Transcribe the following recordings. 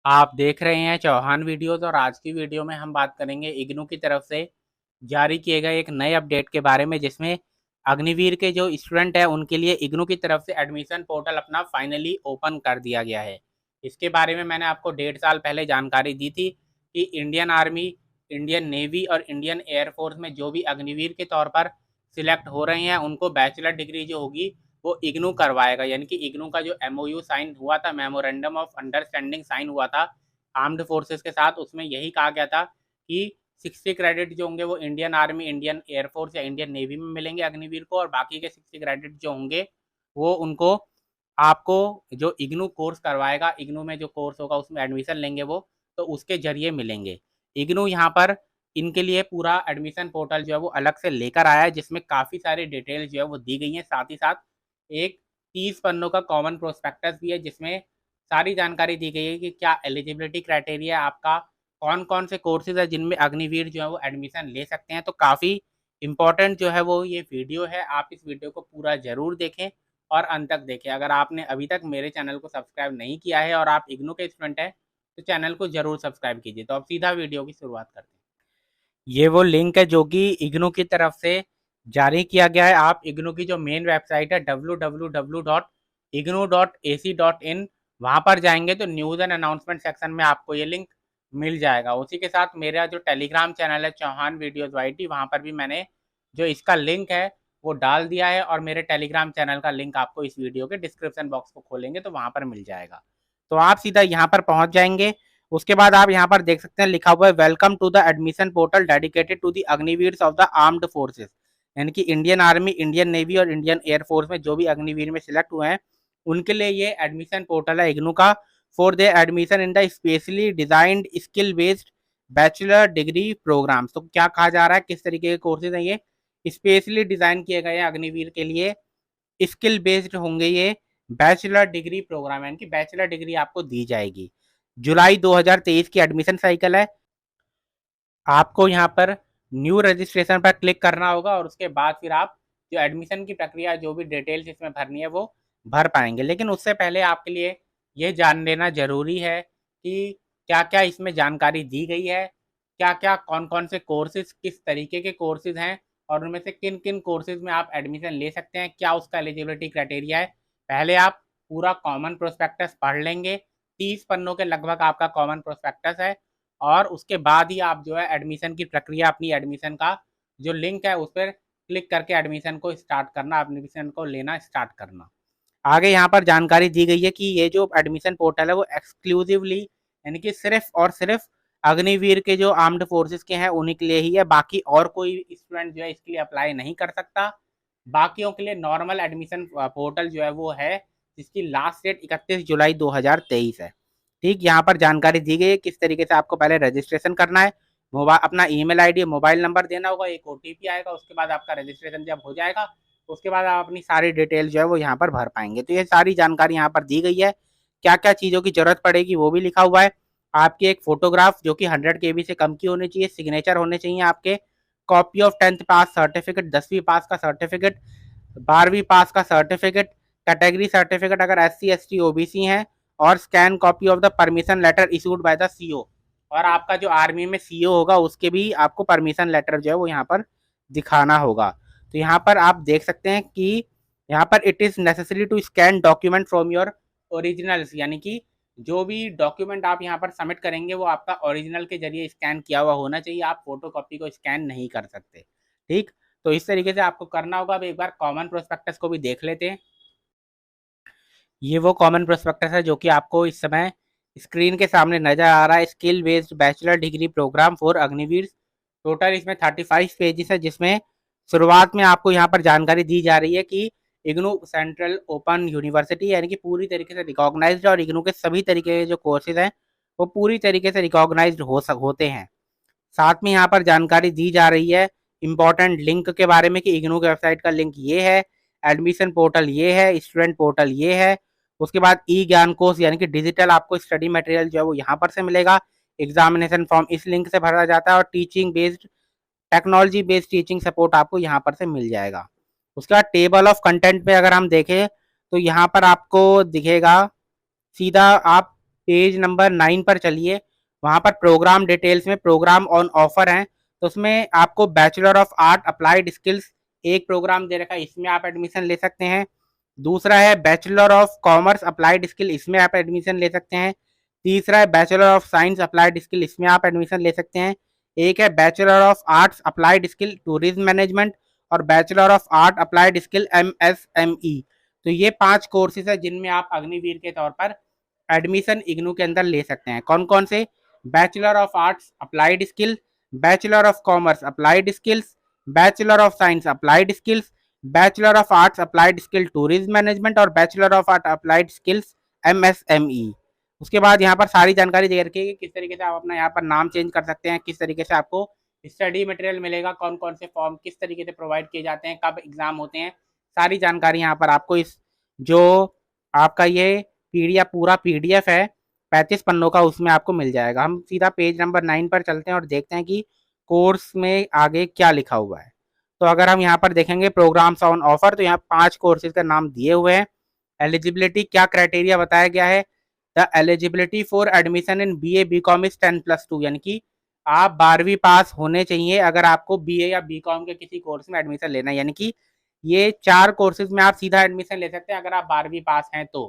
आप देख रहे हैं चौहान वीडियोस और आज की वीडियो में हम बात करेंगे इग्नू की तरफ से जारी किए गए एक नए अपडेट के बारे में, जिसमें अग्निवीर के जो स्टूडेंट है उनके लिए इग्नू की तरफ से एडमिशन पोर्टल अपना फाइनली ओपन कर दिया गया है। इसके बारे में मैंने आपको 1.5 साल पहले जानकारी दी थी कि इंडियन आर्मी, इंडियन नेवी और इंडियन एयरफोर्स में जो भी अग्निवीर के तौर पर सिलेक्ट हो रहे हैं उनको बैचलर डिग्री जो होगी वो इग्नू करवाएगा। यानी कि इग्नू का जो एमओयू साइन हुआ था, मेमोरेंडम ऑफ अंडरस्टैंडिंग साइन हुआ था आर्म्ड फोर्सेस के साथ, उसमें यही कहा गया था कि 60 क्रेडिट जो होंगे वो इंडियन आर्मी, इंडियन एयरफोर्स या इंडियन नेवी में मिलेंगे अग्निवीर को, और बाकी के 60 क्रेडिट जो होंगे वो उनको आपको जो इग्नू कोर्स करवाएगा, इग्नू में जो कोर्स होगा उसमें एडमिशन लेंगे वो, तो उसके जरिए मिलेंगे। इग्नू यहाँ पर इनके लिए पूरा एडमिशन पोर्टल जो है वो अलग से लेकर आया है, जिसमें काफ़ी सारी डिटेल्स जो है वो दी गई हैं। साथ ही साथ एक 30 पन्नों का कॉमन प्रोस्पेक्टस भी है, जिसमें सारी जानकारी दी गई है कि क्या एलिजिबिलिटी क्राइटेरिया है आपका, कौन कौन से कोर्सेज है जिनमें अग्निवीर जो है वो एडमिशन ले सकते हैं। तो काफ़ी इंपॉर्टेंट जो है वो ये वीडियो है, आप इस वीडियो को पूरा ज़रूर देखें और अंत तक देखें। अगर आपने अभी तक मेरे चैनल को सब्सक्राइब नहीं किया है और आप इग्नू के स्टूडेंट हैं तो चैनल को ज़रूर सब्सक्राइब कीजिए। तो अब सीधा वीडियो की शुरुआत करते हैं। ये वो लिंक है जो कि इग्नू की तरफ से जारी किया गया है। आप इग्नू की जो मेन वेबसाइट है www.ignu.ac.in, वहाँ पर जाएंगे तो न्यूज़ एंड अनाउंसमेंट सेक्शन में आपको ये लिंक मिल जाएगा। उसी के साथ मेरा जो टेलीग्राम चैनल है चौहान वीडियोज़ वाईटी, वहाँ पर भी मैंने जो इसका लिंक है वो डाल दिया है, और मेरे टेलीग्राम चैनल का लिंक आपको इस वीडियो के डिस्क्रिप्शन बॉक्स को खोलेंगे तो वहाँ पर मिल जाएगा। तो आप सीधा यहाँ पर पहुँच जाएंगे। उसके बाद आप यहाँ पर देख सकते हैं लिखा हुआ है welcome to the admission portal dedicated to the Agniveers of the armed forces. यानी कि इंडियन आर्मी, इंडियन नेवी और इंडियन एयरफोर्स में जो भी अग्निवीर में सिलेक्ट हुए हैं उनके लिए ये एडमिशन पोर्टल है इग्नू का, for the admission in the specially designed skill based bachelor degree programmes. तो क्या कहा जा रहा है, किस तरीके के कोर्सेज हैं ये, स्पेशली डिजाइन किए गए हैं अग्निवीर के लिए, स्किल बेस्ड होंगे ये बैचलर डिग्री प्रोग्राम, यानी कि बैचलर डिग्री आपको दी जाएगी। जुलाई 2023 की एडमिशन साइकिल है। आपको यहाँ पर न्यू रजिस्ट्रेशन पर क्लिक करना होगा और उसके बाद फिर आप जो एडमिशन की प्रक्रिया, जो भी डिटेल्स इसमें भरनी है वो भर पाएंगे। लेकिन उससे पहले आपके लिए ये जान लेना ज़रूरी है कि क्या क्या इसमें जानकारी दी गई है, क्या क्या कौन कौन से कोर्सेज, किस तरीके के कोर्सेज हैं और उनमें से किन किन कोर्सेज में आप एडमिशन ले सकते हैं, क्या उसका एलिजिबिलिटी क्राइटेरिया है। पहले आप पूरा कॉमन प्रोस्पेक्टस पढ़ लेंगे। 30 पन्नों के लगभग आपका कॉमन प्रोस्पेक्टस है, और उसके बाद ही आप जो है एडमिशन की प्रक्रिया, अपनी एडमिशन का जो लिंक है उस पर क्लिक करके एडमिशन को स्टार्ट करना, एडमिशन को लेना स्टार्ट करना। आगे यहाँ पर जानकारी दी गई है कि ये जो एडमिशन पोर्टल है वो एक्सक्लूसिवली, यानी कि सिर्फ और सिर्फ अग्निवीर के जो आर्म्ड फोर्सेस के हैं उन्हीं के लिए ही है। बाकी और कोई स्टूडेंट जो है इसके लिए अप्लाई नहीं कर सकता। बाकियों के लिए नॉर्मल एडमिशन पोर्टल जो है वो है, जिसकी लास्ट डेट 31 जुलाई 2023 है। ठीक, यहाँ पर जानकारी दी गई है किस तरीके से आपको पहले रजिस्ट्रेशन करना है। मोबाइल, अपना ईमेल आईडी, मोबाइल नंबर देना होगा, एक ओटीपी आएगा, उसके बाद आपका रजिस्ट्रेशन जब हो जाएगा उसके बाद आप अपनी सारी डिटेल जो है वो यहाँ पर भर पाएंगे। तो ये सारी जानकारी यहाँ पर दी गई है। क्या क्या चीज़ों की जरूरत पड़ेगी वो भी लिखा हुआ है। आपकी एक फोटोग्राफ जो कि 100 KB से कम की होनी चाहिए, सिग्नेचर होने चाहिए आपके, copy of 10th pass certificate, 10वीं पास का सर्टिफिकेट, 12वीं पास का सर्टिफिकेट, कैटेगरी सर्टिफिकेट अगर SC ST OBC हैं, और scan copy of the permission letter issued by the CO। और आपका जो आर्मी में CO होगा उसके भी आपको परमिशन लेटर जो है वो यहाँ पर दिखाना होगा। तो यहाँ पर आप देख सकते हैं कि यहाँ पर it is necessary to scan document from your originals, यानी कि जो भी डॉक्यूमेंट आप यहाँ पर सबमिट करेंगे वो आपका ओरिजिनल के जरिए स्कैन किया हुआ होना चाहिए, आप फोटो कॉपी को स्कैन नहीं कर सकते। ठीक, तो इस तरीके से आपको करना होगा। अब एक बार कॉमन प्रोस्पेक्टस को भी देख लेते हैं। ये वो कॉमन प्रोस्पेक्टस है जो कि आपको इस समय स्क्रीन के सामने नजर आ रहा है। Skill based bachelor degree programme for Agniveer. Total इसमें 35 पेजेस है, जिसमें शुरुआत में आपको यहाँ पर जानकारी दी जा रही है कि इग्नू सेंट्रल ओपन यूनिवर्सिटी, यानी कि पूरी तरीके से रिकॉग्नाइज्ड है और इग्नू के सभी तरीके के जो कोर्सेज हैं वो पूरी तरीके से रिकॉग्नाइज्ड होते हैं। साथ में यहाँ पर जानकारी दी जा रही है इंपॉर्टेंट लिंक के बारे में कि इग्नू की वेबसाइट का लिंक ये है, एडमिशन पोर्टल ये है, स्टूडेंट पोर्टल ये है। उसके बाद ई ज्ञान कोर्स, यानी कि डिजिटल आपको स्टडी मटेरियल जो है वो यहाँ पर से मिलेगा। एग्जामिनेशन फॉर्म इस लिंक से भरा जाता है, और teaching based, technology based teaching support आपको यहाँ पर से मिल जाएगा। उसके बाद टेबल ऑफ कंटेंट में अगर हम देखें तो यहाँ पर आपको दिखेगा, सीधा आप पेज नंबर 9 पर चलिए, वहाँ पर प्रोग्राम डिटेल्स में प्रोग्राम ऑन ऑफर हैं, तो उसमें आपको bachelor of art applied skills एक प्रोग्राम दे रखा है, इसमें आप एडमिशन ले सकते हैं। दूसरा है bachelor of commerce applied skill, इसमें आप एडमिशन ले सकते हैं। तीसरा है bachelor of science applied skill, इसमें आप एडमिशन ले सकते हैं। एक है bachelor of arts applied skill tourism management और bachelor of art applied skill MSME। तो ये 5 कोर्सेज है जिनमें आप अग्निवीर के तौर पर एडमिशन इग्नू के अंदर ले सकते हैं। कौन कौन से? Bachelor of arts applied skill, bachelor of commerce applied skills, bachelor of science applied skills, bachelor of arts applied skill tourism management और bachelor of art applied skills MSME। उसके बाद यहाँ पर सारी जानकारी दे रखी है कि किस तरीके से आप अपना यहाँ पर नाम चेंज कर सकते हैं, किस तरीके से आपको स्टडी मटेरियल मिलेगा, कौन कौन से फॉर्म किस तरीके से प्रोवाइड किए जाते हैं, कब एग्जाम होते हैं, सारी जानकारी यहाँ पर आपको इस जो आपका ये पूरा PDF है 35 पन्नों का, उसमें आपको मिल जाएगा। हम सीधा पेज नंबर 9 पर चलते हैं और देखते हैं कि कोर्स में आगे क्या लिखा हुआ है। तो अगर हम यहाँ पर देखेंगे प्रोग्राम्स ऑन ऑफर, तो यहाँ 5 कोर्सेज का नाम दिए हुए हैं। एलिजिबिलिटी क्या क्राइटेरिया बताया गया है? The eligibility for admission in BA BCom is 10+2, यानी कि आप 12वीं पास होने चाहिए अगर आपको BA या BCom के किसी कोर्स में एडमिशन लेना है। यानी कि ये 4 कोर्सेज में आप सीधा एडमिशन ले सकते हैं अगर आप 12वीं पास हैं तो।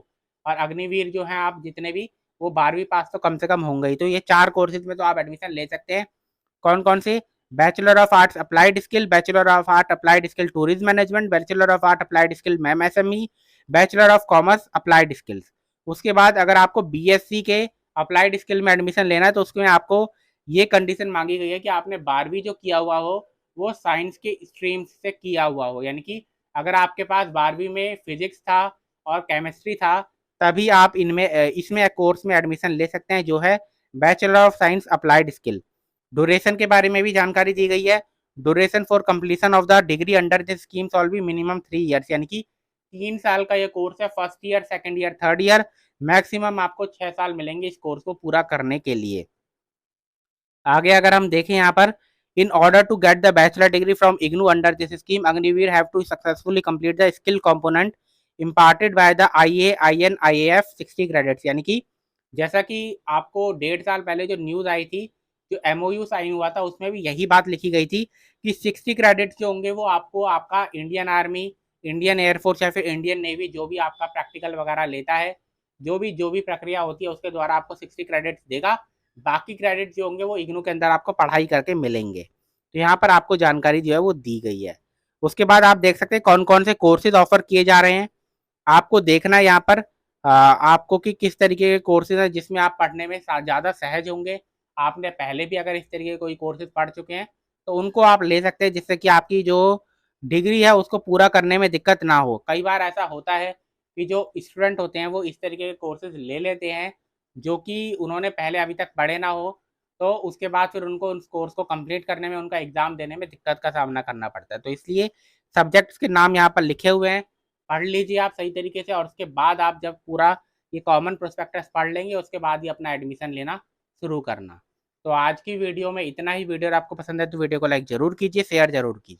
और अग्निवीर जो हैं आप जितने भी, वो 12वीं पास तो कम से कम होंगे ही। तो ये 4 कोर्सेज में तो आप एडमिशन ले सकते हैं। कौन कौन से? Bachelor of arts applied skill, bachelor of art applied skill tourism management, bachelor of art applied skill MSME, bachelor of commerce applied skills. उसके बाद अगर आपको BSc के अप्लाइड स्किल में एडमिशन लेना है तो उसमें आपको ये कंडीशन मांगी गई है कि आपने 12वीं जो किया हुआ हो वो साइंस के स्ट्रीम से किया हुआ हो। यानी कि अगर आपके पास 12वीं में फिजिक्स था और केमिस्ट्री था, तभी आप इसमें कोर्स में एडमिशन ले सकते हैं, जो है bachelor of science applied skill. Duration के बारे में भी जानकारी दी गई है। Duration for completion of the degree under this scheme all B minimum 3 years, यानी कि 3 साल का ये कोर्स है। First year, second year, third year, maximum आपको 6 साल मिलेंगे इस कोर्स को पूरा करने के लिए। आगे अगर हम देखें यहाँ पर, in order to get the bachelor degree from IGNOU under this scheme Agniveer have to successfully complete the skill component imparted by the IAIN IAF 60 credits. यानी कि जैसा कि आपको 1.5 साल पहले जो न्यूज़ आई थी, जो MOU साइन हुआ था, उसमें भी यही बात लिखी गई थी कि 60 क्रेडिट्स जो होंगे वो आपको आपका इंडियन आर्मी, इंडियन एयरफोर्स या फिर इंडियन नेवी जो भी आपका प्रैक्टिकल वगैरह लेता है, जो भी प्रक्रिया होती है उसके द्वारा आपको 60 क्रेडिट्स देगा। बाकी क्रेडिट जो होंगे वो इग्नू के अंदर आपको पढ़ाई करके मिलेंगे। तो यहाँ पर आपको जानकारी जो है वो दी गई है। उसके बाद आप देख सकते हैं कौन कौन से कोर्सेज ऑफर किए जा रहे हैं। आपको देखना है यहाँ पर आपको कि किस तरीके के कोर्सेज हैं जिसमें आप पढ़ने में ज़्यादा सहज होंगे। आपने पहले भी अगर इस तरीके के कोई कोर्सेज पढ़ चुके हैं तो उनको आप ले सकते हैं, जिससे कि आपकी जो डिग्री है उसको पूरा करने में दिक्कत ना हो। कई बार ऐसा होता है कि जो स्टूडेंट होते हैं वो इस तरीके के कोर्सेज ले लेते हैं जो कि उन्होंने पहले अभी तक पढ़े ना हो, तो उसके बाद फिर उनको उस कोर्स को कंप्लीट करने में, उनका एग्ज़ाम देने में दिक्कत का सामना करना पड़ता है। तो इसलिए सब्जेक्ट्स के नाम यहाँ पर लिखे हुए हैं, पढ़ लीजिए आप सही तरीके से, और उसके बाद आप जब पूरा ये कॉमन प्रोस्पेक्टस पढ़ लेंगे उसके बाद ही अपना एडमिशन लेना शुरू करना। तो आज की वीडियो में इतना ही। वीडियो आपको पसंद है तो वीडियो को लाइक ज़रूर कीजिए, शेयर ज़रूर कीजिए।